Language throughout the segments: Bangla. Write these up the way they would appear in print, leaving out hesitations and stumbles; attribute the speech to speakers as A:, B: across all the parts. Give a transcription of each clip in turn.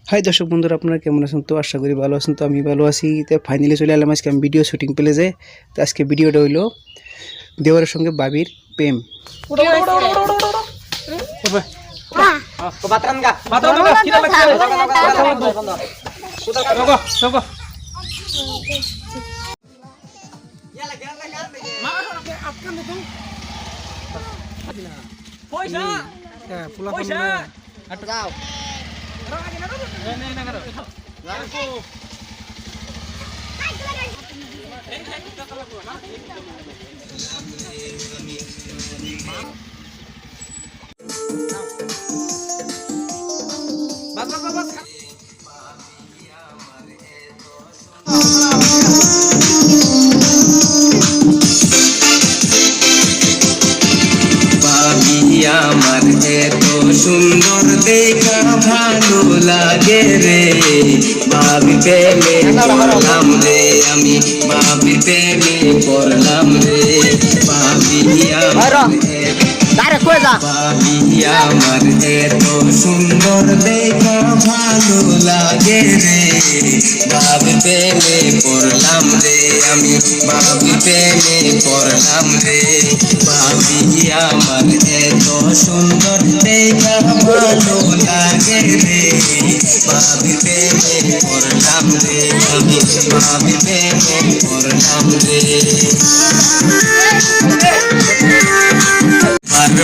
A: হাই দর্শক বন্ধুরা, আপনারা কেমন আছেন? তো আশা করি ভালো আছেন। তো আমি ভালো আছি। তো ফাইনালি চলে এলাম আজকে আমি ভিডিও শুটিং প্লেসে। তো আজকে ভিডিওটা হইলো দেওয়ারের সঙ্গে বাবির প্রেম। আমার এত সুন্দর দেখা ভালো লাগে রে, ভাবি প্রেমে পড়লাম রে, আমি ভাবি প্রেমে পড়লাম রে। ভাবি আমার এত সুন্দর দেখা ভালো লাগে রে, ভাবি প্রেমে পড়লাম রে, আমি ভাবি প্রেমে পড়লাম রে। ভাবি আমার এত সুন্দর দেখা ভালো লাগে রে, ভাবি প্রেমে পড়লাম রে, আমি ভাবি প্রেমে পড়লাম রে।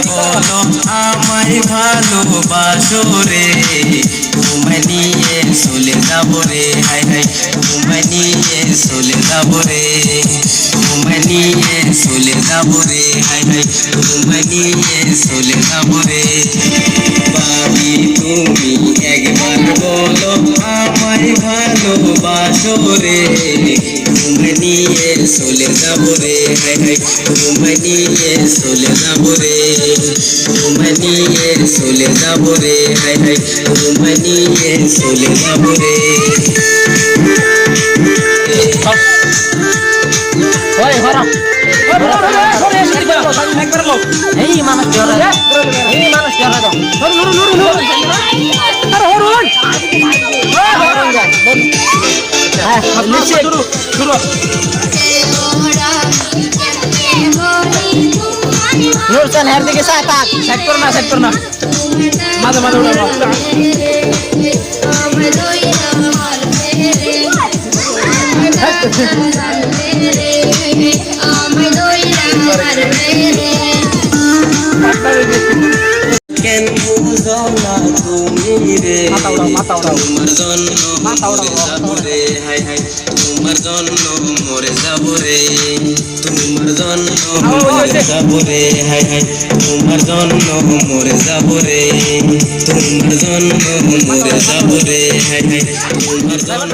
A: বলো আমায় ভালোবাসো রে, তোমায় নিয়ে চলে যাব রে, হাই হাই তোমায় নিয়ে চলে যাব রে, তোমায় নিয়ে চলে যাব রে, হাই হাই তোমায় নিয়ে চলে যাব রে। ভাবি তুমি একবার বলো আমায় ভালোবাসো রে, তোমায় নিয়ে চলে যাব রে, হাই হাই তোমায় নিয়ে চলে যাব রে, তোমায় নিয়ে চলে যাব রে, হাই হাই তোমায় নিয়ে চলে যাব রে।
B: নুরসান হের দিকে সাইড করনা মাঝে মাঝে উড়া
A: কেন বুঝো না তুমি রে, তোমার জন্য মরে যাব রে, হাই হাই তোমার জন্য মরে যাব রে, তোমার জন্য মরে যাব রে, হাই হাই তোমার জন্য মরে যাব রে, তোমার জন্য মরে যাব রে, হাই হাই তোমার জন্য